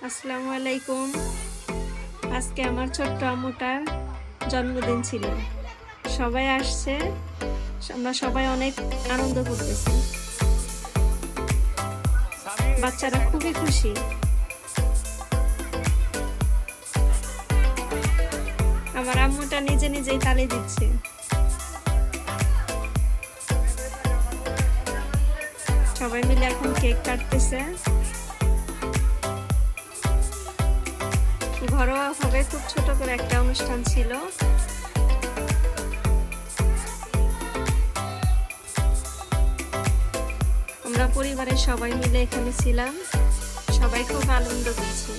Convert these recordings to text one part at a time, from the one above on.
আসসালামু আলাইকুম। আজকে আমার ছোট্ট আম্মুটার জন্মদিন ছিল। সবাই আসছে, আমরা সবাই অনেক আনন্দ করতেছি। বাচ্চারা খুবই খুশি। আমার আম্মুটা নিজে নিজেই তালি দিচ্ছে। সবাই মিলে এখন কেক কাটতেছে। ঘরোয়া ভাবে খুব ছোট করে একটা অনুষ্ঠান ছিল। আমরা পরিবারের সবাই মিলে এখানে ছিলাম, সবাই খুব আনন্দ করছি।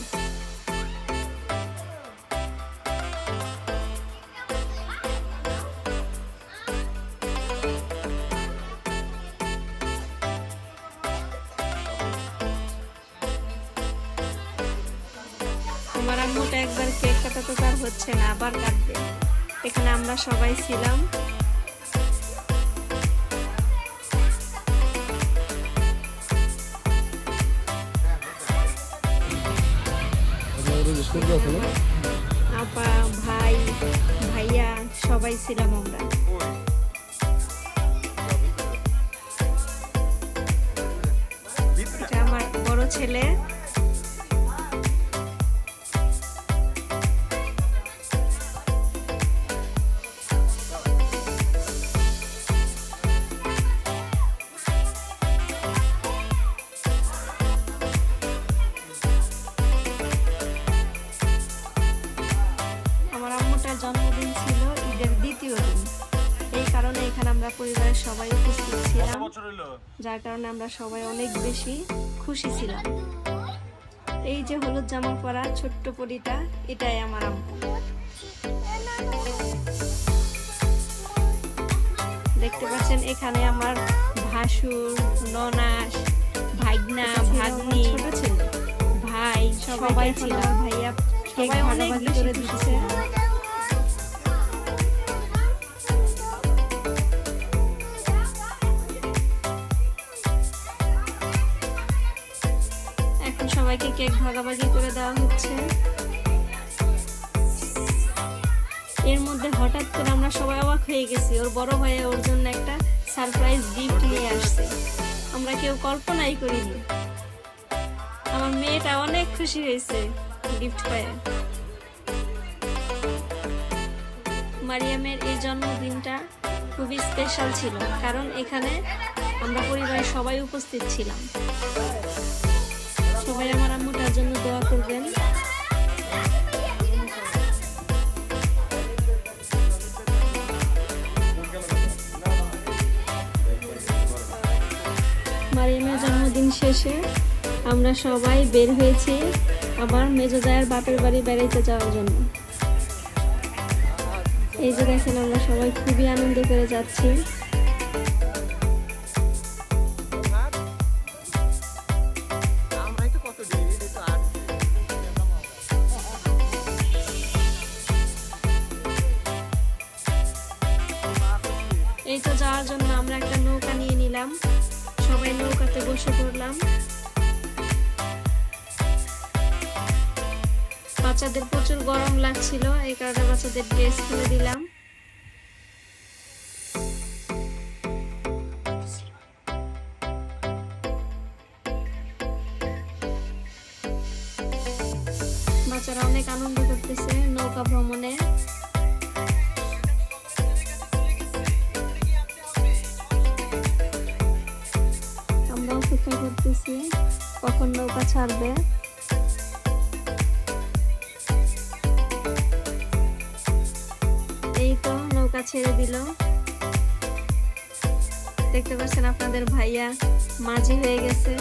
আমার আম্মুটা একবার কেক কাটাতে তার হচ্ছে না, আবার কাটবে। এখানে আমরা সবাই ছিলাম। আপা, ভাই, ভাইয়া সবাই ছিলাম আমরা। এটা আমার বড় ছেলে। জন্মদিন ছিল ঈদের দ্বিতীয় দিন, এই কারণে এখানে আমরা পরিবারের সবাই উপস্থিত ছিলাম, যার কারণে আমরা সবাই অনেক বেশি খুশি ছিলাম। এই যে হলুদ জামা পরা ছোট্ট পরিটা, এটাই আমার আম্মু। দেখতে পাচ্ছেন এখানে আমার ভাসুর, ননাস, ভাগনা, ভাগ্নি, ছোট ছেলে, ভাই সবাই ছিল। ভাইয়া সবাই অনেক বেশি দিচ্ছে। সবাইকে কেক ভাগাভাগি করে দেওয়া হচ্ছে। এর মধ্যে হঠাৎ করে আমরা সবাই অবাক হয়ে গেছি, ওর বড় ভাইয়া ওর জন্য একটা সারপ্রাইজ গিফট নিয়ে আসছে। আমরা কেউ কল্পনাই করিনি। আমার মেয়েটা অনেক খুশি হয়েছে গিফট পেয়ে। মারিয়ামের এই জন্মদিনটা খুবই স্পেশাল ছিল, কারণ এখানে আমরা পরিবারের সবাই উপস্থিত ছিলাম। সবাই আমার আম্মুটার জন্য দোয়া করবেন। মারিয়ামের জন্মদিন শেষে আমরা সবাই বের হয়েছি আবার মেজো জায়ের বাপের বাড়ি বেড়াইতে যাওয়ার জন্য। এই যে দেখেন, আমরা সবাই খুবই আনন্দ করে যাচ্ছি। এই তো যাওয়ার জন্য আমরা একটা নৌকা নিয়ে নিলাম, সবাই নৌকাতে বসে পড়লাম। বাচ্চাদের প্রচুর গরম লাগছিল, এই কারণে বাচ্চাদের ড্রেস খুলে দিলাম। বাচ্চারা অনেক আনন্দ করতেছে নৌকা ভ্রমণে। আমরা অপেক্ষা করতেছি কখন নৌকা ছাড়বে। এই তো নৌকা ছেড়ে দিল। দেখতে পাচ্ছেন আপনাদের ভাইয়া মাঝি হয়ে গেছে।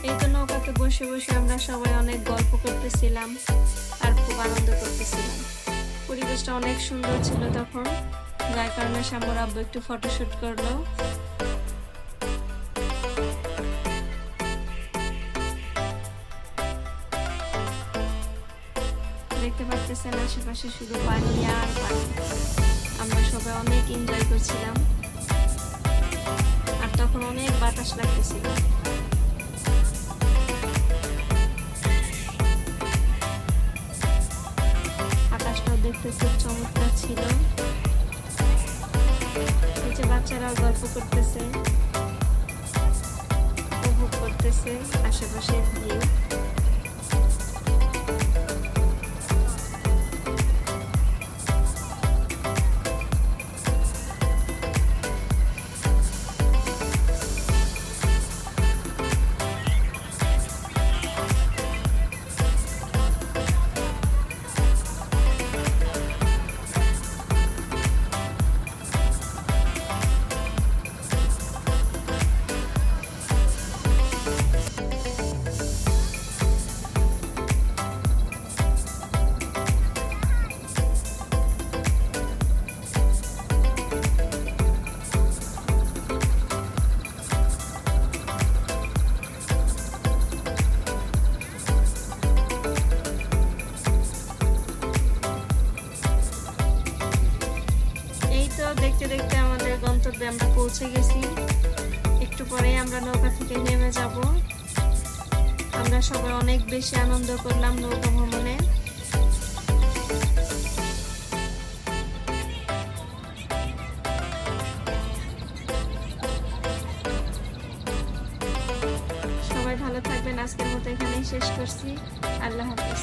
এই তো নৌকাতে বসে বসে আমরা সবাই অনেক গল্প করতেছিলাম আর খুব আনন্দ করতেছিলাম। পরিবেশটা অনেক সুন্দর ছিল তখন, যার কারণে শামুর আব্বু একটু ফটোশুট করলো। দেখতে পাচ্ছেন আশেপাশে শুধু পানি আর পানি। আমরা সবাই অনেক এনজয় করছিলাম, আর তখন অনেক বাতাস লাগতেছিল। কাছে খুব চমৎকার ছিল। এই যে বাচ্চারাও গল্প করতেছে, উপভোগ করতেছে আশেপাশের ভিউ। দেখতে দেখতে আমাদের গন্তব্যে আমরা পৌঁছে গেছি। একটু পরেই আমরা নৌকা থেকে নেমে যাব। আমরা সবাই অনেক বেশি আনন্দ করলাম নৌকা ভ্রমণে। সবাই ভালো থাকবেন। আজকের মতো এখানেই শেষ করছি। আল্লাহ হাফেজ।